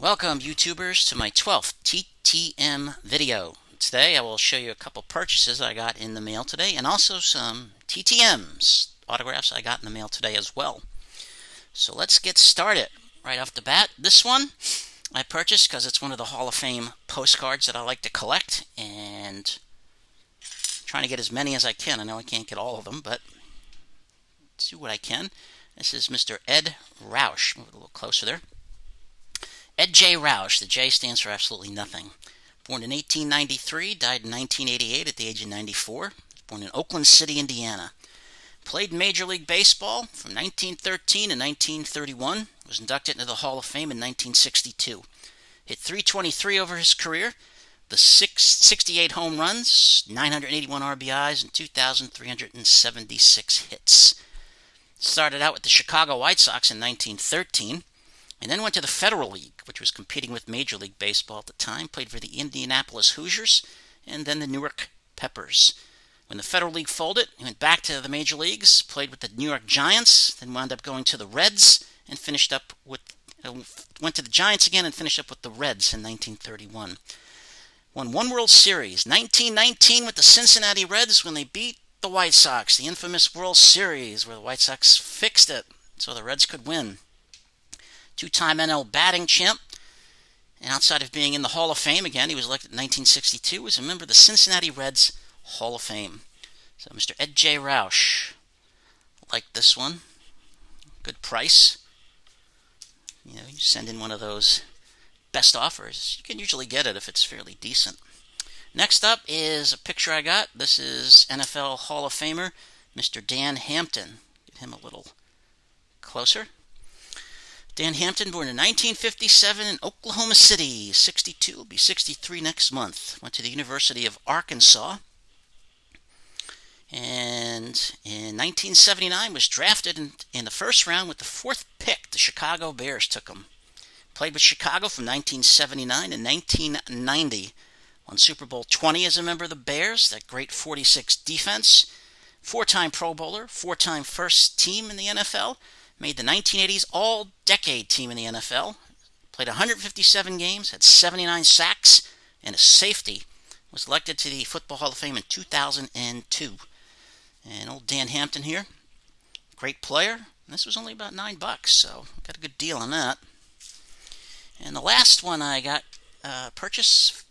Welcome, YouTubers, to my 12th TTM video. Today I will show you a couple purchases I got in the mail today and also some TTMs, autographs I got in the mail today as well. So let's get started. Right off the bat, this one I purchased because it's one of the Hall of Fame postcards that I like to collect, and I'm trying to get as many as I can. I know I can't get all of them, but let's do what I can. This is Mr. Ed Roush. Move it a little closer there. Ed J. Roush. The J stands for absolutely nothing. Born in 1893, died in 1988 at the age of 94. Born in Oakland City, Indiana. Played Major League Baseball from 1913 to 1931. Was inducted into the Hall of Fame in 1962. Hit .323 over his career. The 68 home runs, 981 RBIs, and 2,376 hits. Started out with the Chicago White Sox in 1913. And then went to the Federal League, which was competing with Major League Baseball at the time. Played for the Indianapolis Hoosiers and then the Newark Peppers. When the Federal League folded, he went back to the Major Leagues, played with the New York Giants, then wound up going to the Reds, and finished up with went to the Giants again and finished up with the Reds in 1931. Won one World Series, 1919 with the Cincinnati Reds when they beat the White Sox, the infamous World Series where the White Sox fixed it so the Reds could win. Two-time NL batting champ, and outside of being in the Hall of Fame, again, he was elected in 1962, was a member of the Cincinnati Reds Hall of Fame. So Mr. Ed J. Roush, like this one, good price. You send in one of those best offers. You can usually get it if it's fairly decent. Next up is a picture I got. This is NFL Hall of Famer, Mr. Dan Hampton. Get him a little closer. Dan Hampton, born in 1957 in Oklahoma City, 62, will be 63 next month. Went to the University of Arkansas. And in 1979 was drafted in the first round with the fourth pick. The Chicago Bears took him. Played with Chicago from 1979 to 1990. Won Super Bowl 20 as a member of the Bears, that great 46 defense. Four-time Pro Bowler, four-time first team in the NFL. Made the 1980s All-Decade team in the NFL. Played 157 games, had 79 sacks, and a safety. Was elected to the Football Hall of Fame in 2002. And old Dan Hampton here, great player. This was only about $9, so got a good deal on that. And the last one I got purchased,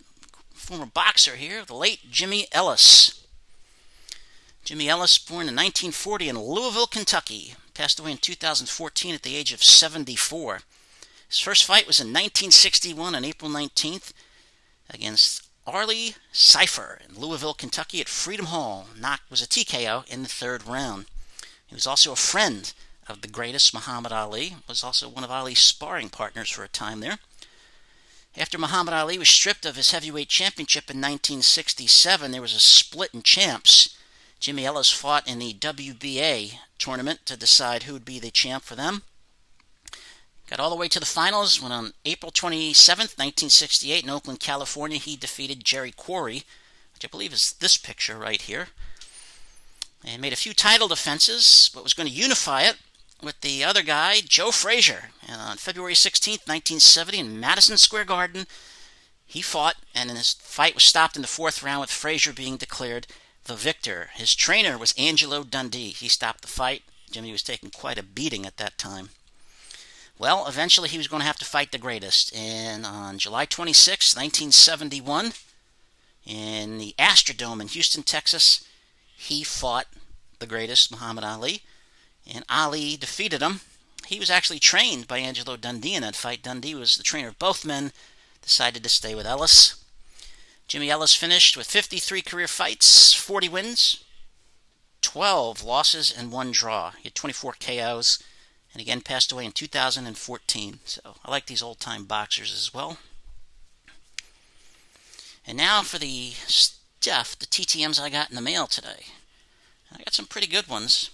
former boxer here, the late Jimmy Ellis. Jimmy Ellis, born in 1940 in Louisville, Kentucky. Passed away in 2014 at the age of 74. His first fight was in 1961 on April 19th against Arlie Cipher in Louisville, Kentucky at Freedom Hall. Was a TKO in the third round. He was also a friend of the greatest Muhammad Ali. Was also one of Ali's sparring partners for a time there. After Muhammad Ali was stripped of his heavyweight championship in 1967, there was a split in champs. Jimmy Ellis fought in the WBA tournament to decide who would be the champ for them. Got all the way to the finals when on April 27th, 1968 in Oakland, California, he defeated Jerry Quarry, which I believe is this picture right here, and made a few title defenses, but was going to unify it with the other guy, Joe Frazier. And on February 16th, 1970 in Madison Square Garden, he fought, and his fight was stopped in the fourth round with Frazier being declared the victor. His trainer was Angelo Dundee. He stopped the fight. Jimmy was taking quite a beating at that time. Well, eventually he was going to have to fight the greatest. And on July 26, 1971, in the Astrodome in Houston, Texas, he fought the greatest, Muhammad Ali. And Ali defeated him. He was actually trained by Angelo Dundee in that fight. Dundee was the trainer of both men, decided to stay with Ellis. Jimmy Ellis finished with 53 career fights, 40 wins, 12 losses, and 1 draw. He had 24 KOs, and again passed away in 2014. So I like these old-time boxers as well. And now for the stuff, the TTMs I got in the mail today. I got some pretty good ones.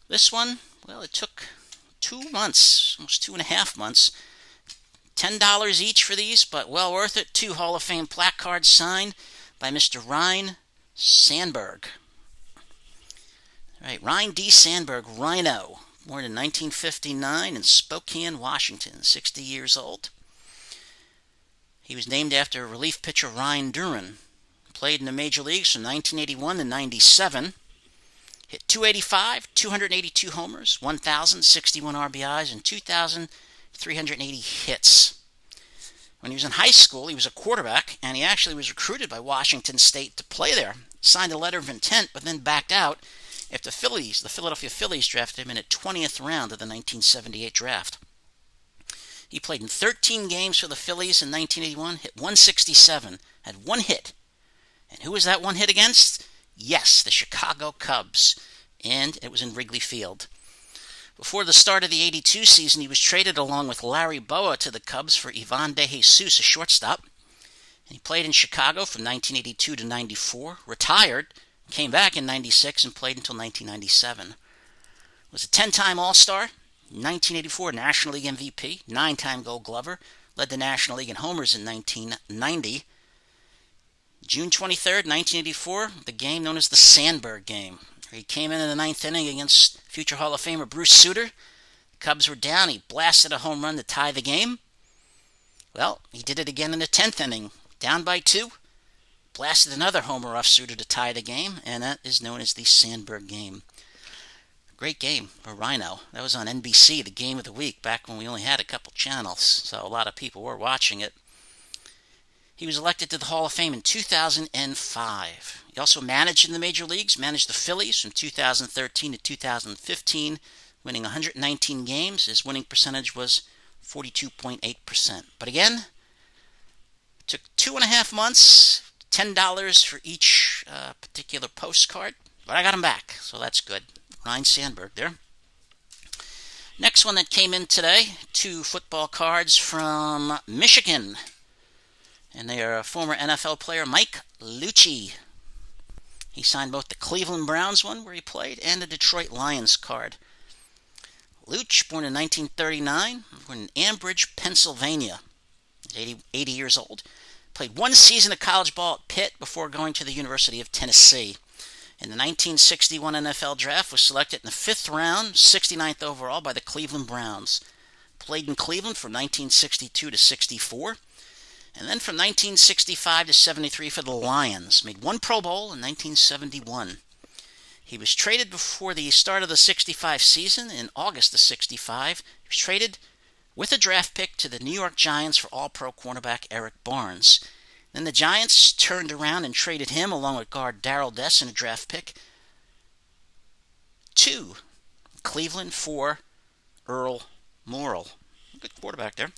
This one, well, it took 2 months, almost 2.5 months. $10 each for these, but well worth it. 2 Hall of Fame placards signed by Mr. Ryan Sandberg. All right, Ryan D. Sandberg, Rhino, born in 1959 in Spokane, Washington, 60 years old. He was named after relief pitcher Ryan Duran. Played in the major leagues from 1981 to 97. Hit .285, 282 homers, 1,061 RBIs, and 2,380 hits. When he was in high school, he was a quarterback, and he actually was recruited by Washington State to play there. Signed a letter of intent, but then backed out after the Philadelphia Phillies drafted him in the 20th round of the 1978 draft. He played in 13 games for the Phillies in 1981, hit .167, had one hit. And who was that one hit against? Yes, the Chicago Cubs, and it was in Wrigley Field. Before the start of the 82 season, he was traded along with Larry Bowa to the Cubs for Ivan De Jesus, a shortstop. And he played in Chicago from 1982 to 94, retired, came back in 96, and played until 1997. Was a 10-time All-Star, 1984 National League MVP, 9-time Gold Glover, led the National League in homers in 1990. June 23rd, 1984, the game known as the Sandberg game. He came in the ninth inning against future Hall of Famer Bruce Sutter. The Cubs were down. He blasted a home run to tie the game. Well, he did it again in the 10th inning. Down by 2. Blasted another homer off Sutter to tie the game, and that is known as the Sandberg game. Great game for Rhino. That was on NBC, the game of the week, back when we only had a couple channels, so a lot of people were watching it. He was elected to the Hall of Fame in 2005. He also managed in the major leagues, managed the Phillies from 2013 to 2015, winning 119 games. His winning percentage was 42.8%. But again, it took 2.5 months, $10 for each particular postcard. But I got him back, so that's good. Ryan Sandberg there. Next one that came in today, 2 football cards from Michigan. And they are a former NFL player, Mike Lucci. He signed both the Cleveland Browns one, where he played, and the Detroit Lions card. Lucci, born in 1939, born in Ambridge, Pennsylvania. He's 80 years old. Played 1 season of college ball at Pitt before going to the University of Tennessee. In the 1961 NFL Draft, was selected in the 5th round, 69th overall, by the Cleveland Browns. Played in Cleveland from 1962 to 64. And then from 1965 to 73 for the Lions. Made 1 Pro Bowl in 1971. He was traded before the start of the 65 season in August of 65. He was traded with a draft pick to the New York Giants for All-Pro cornerback Eric Barnes. Then the Giants turned around and traded him, along with guard Darrell Dess and a draft pick, to Cleveland for Earl Morrall. Good quarterback there.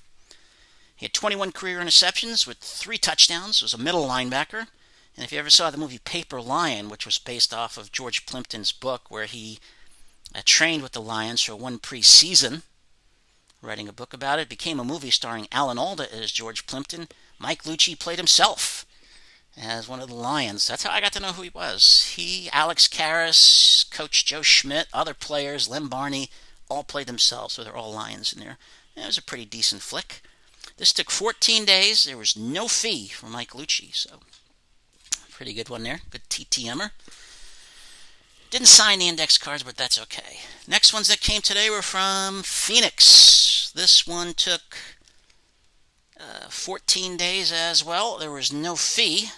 He had 21 career interceptions with 3 touchdowns. Was a middle linebacker. And if you ever saw the movie Paper Lion, which was based off of George Plimpton's book, where he trained with the Lions for 1 preseason, writing a book about it, became a movie starring Alan Alda as George Plimpton. Mike Lucci played himself as one of the Lions. That's how I got to know who he was. He, Alex Karras, Coach Joe Schmidt, other players, Lem Barney, all played themselves, so they're all Lions in there. And it was a pretty decent flick. This took 14 days. There was no fee for Mike Lucci, so pretty good one there. Good TTMer. Didn't sign the index cards, but that's okay. Next ones that came today were from Phoenix. This one took 14 days as well. There was no fee,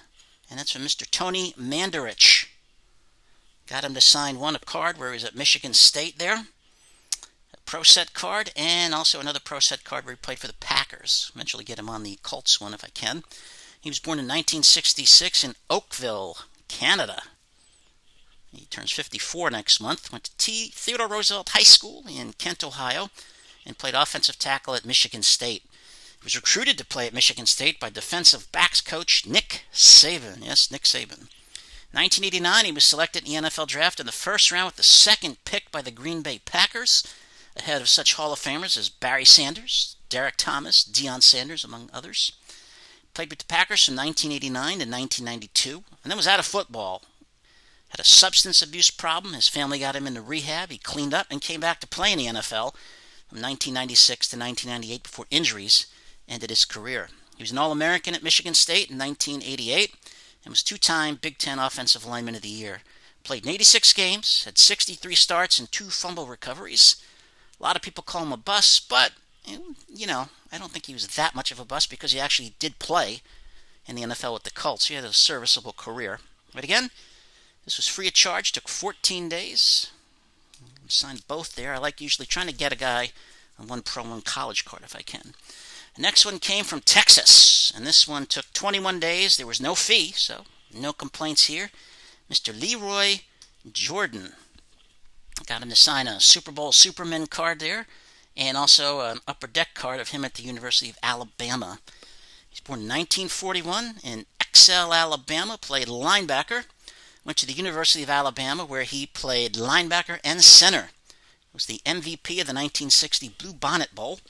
and that's from Mr. Tony Mandarich. Got him to sign a card where he was at Michigan State there. Pro set card, and also another pro set card where he played for the Packers. Eventually get him on the Colts one if I can. He was born in 1966 in Oakville, Canada. He turns 54 next month. Went to Theodore Roosevelt High School in Kent, Ohio, and played offensive tackle at Michigan State. He was recruited to play at Michigan State by defensive backs coach Nick Saban. Yes, Nick Saban. 1989, he was selected in the NFL Draft in the 1st round with the 2nd pick by the Green Bay Packers, ahead of such Hall of Famers as Barry Sanders, Derek Thomas, Deion Sanders, among others. Played with the Packers from 1989 to 1992, and then was out of football. Had a substance abuse problem. His family got him into rehab. He cleaned up and came back to play in the NFL from 1996 to 1998 before injuries ended his career. He was an All-American at Michigan State in 1988 and was 2-time Big Ten Offensive Lineman of the Year. Played in 86 games, had 63 starts and 2 fumble recoveries. A lot of people call him a bust, but I don't think he was that much of a bust because he actually did play in the NFL with the Colts. He had a serviceable career. But again, this was free of charge, took 14 days. Signed both there. I like usually trying to get a guy on one pro, one college card if I can. The next one came from Texas, and this one took 21 days. There was no fee, so no complaints here. Mr. Leroy Jordan. Got him to sign a Super Bowl Superman card there, and also an upper deck card of him at the University of Alabama. He's born in 1941 in Excel, Alabama, played linebacker. Went to the University of Alabama where he played linebacker and center. Was the MVP of the 1960 Blue Bonnet Bowl.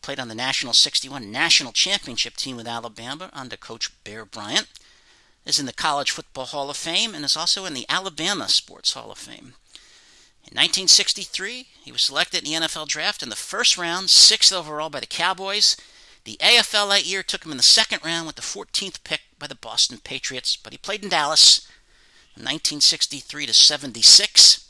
Played on the National 61 National Championship team with Alabama under Coach Bear Bryant. Is in the College Football Hall of Fame and is also in the Alabama Sports Hall of Fame. In 1963, he was selected in the NFL Draft in the first round, 6th overall by the Cowboys. The AFL that year took him in the second round with the 14th pick by the Boston Patriots, but he played in Dallas from 1963 to 76.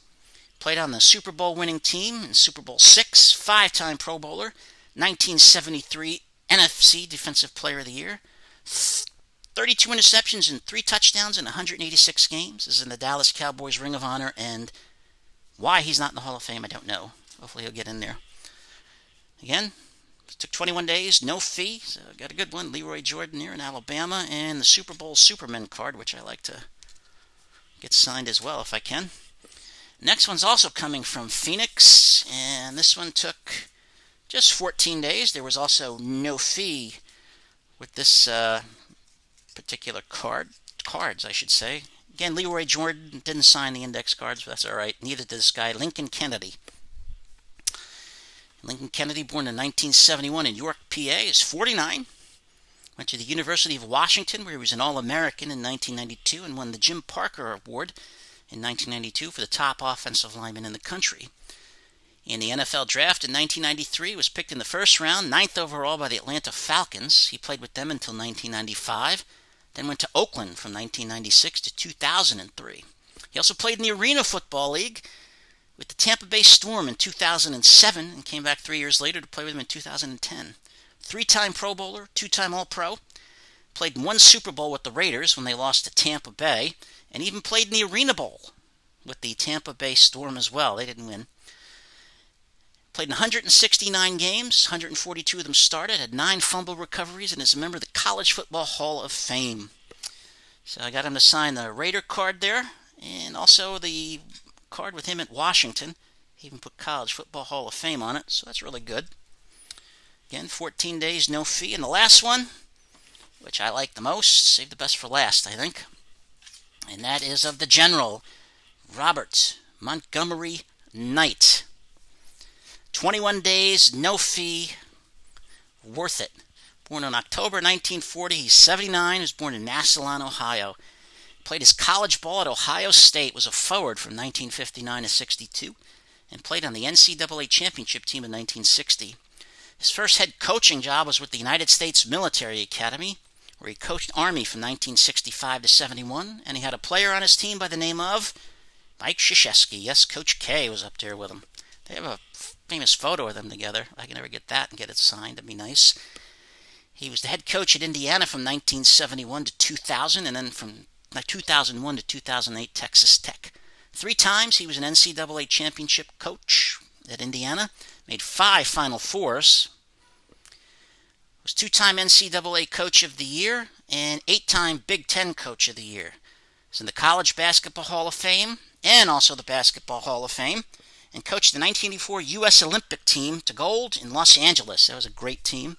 Played on the Super Bowl winning team in Super Bowl VI, 5-time Pro Bowler, 1973 NFC Defensive Player of the Year, 32 interceptions and 3 touchdowns in 186 games. Is in the Dallas Cowboys Ring of Honor, and why he's not in the Hall of Fame, I don't know. Hopefully he'll get in there. Again, it took 21 days, no fee, so got a good one. Leroy Jordan here in Alabama, and the Super Bowl Superman card, which I like to get signed as well if I can. Next one's also coming from Phoenix, and this one took just 14 days. There was also no fee with this particular cards, I should say. Again, Leroy Jordan didn't sign the index cards, but that's all right. Neither did this guy, Lincoln Kennedy. Lincoln Kennedy, born in 1971 in York, PA, is 49. Went to the University of Washington, where he was an All-American in 1992 and won the Jim Parker Award in 1992 for the top offensive lineman in the country. In the NFL Draft in 1993, he was picked in the first round, 9th overall by the Atlanta Falcons. He played with them until 1995, then went to Oakland from 1996 to 2003. He also played in the Arena Football League with the Tampa Bay Storm in 2007 and came back 3 years later to play with them in 2010. 3-time Pro Bowler, 2-time All-Pro. Played in 1 Super Bowl with the Raiders when they lost to Tampa Bay, and even played in the Arena Bowl with the Tampa Bay Storm as well. They didn't win. Played in 169 games, 142 of them started, had 9 fumble recoveries, and is a member of the College Football Hall of Fame. So I got him to sign the Raider card there, and also the card with him at Washington. He even put College Football Hall of Fame on it, so that's really good. Again, 14 days, no fee. And the last one, which I like the most, save the best for last, I think, and that is of the General, Robert Montgomery Knight. 21 days, no fee, worth it. Born in October 1940, he's 79, he was born in Massillon, Ohio. Played his college ball at Ohio State, was a forward from 1959 to 62, and played on the NCAA championship team in 1960. His first head coaching job was with the United States Military Academy, where he coached Army from 1965 to 71, and he had a player on his team by the name of Mike Krzyzewski. Yes, Coach K was up there with him. They have a famous photo of them together. I can never get that and get it signed. That'd be nice. He was the head coach at Indiana from 1971 to 2000, and then from 2001 to 2008, Texas Tech. 3 times he was an NCAA championship coach at Indiana. Made 5 Final Fours. Was 2-time NCAA Coach of the Year and 8-time Big Ten Coach of the Year. He's in the College Basketball Hall of Fame and also the Basketball Hall of Fame. And coached the 1984 U.S. Olympic team to gold in Los Angeles. That was a great team.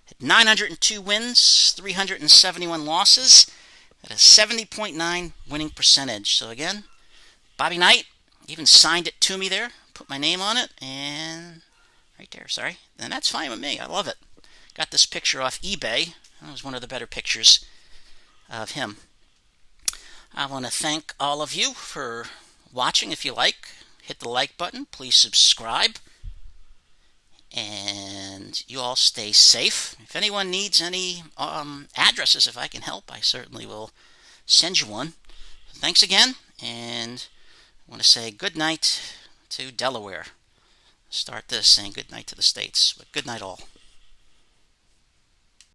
Had 902 wins, 371 losses, at a 70.9 winning percentage. So again, Bobby Knight even signed it to me there, put my name on it, and right there, sorry. And that's fine with me. I love it. Got this picture off eBay. That was one of the better pictures of him. I want to thank all of you for watching. If you like, hit the like button. Please subscribe. And you all stay safe. If anyone needs any addresses, if I can help, I certainly will send you one. Thanks again, and I want to say good night to Delaware. start this saying good night to the States. But good night all.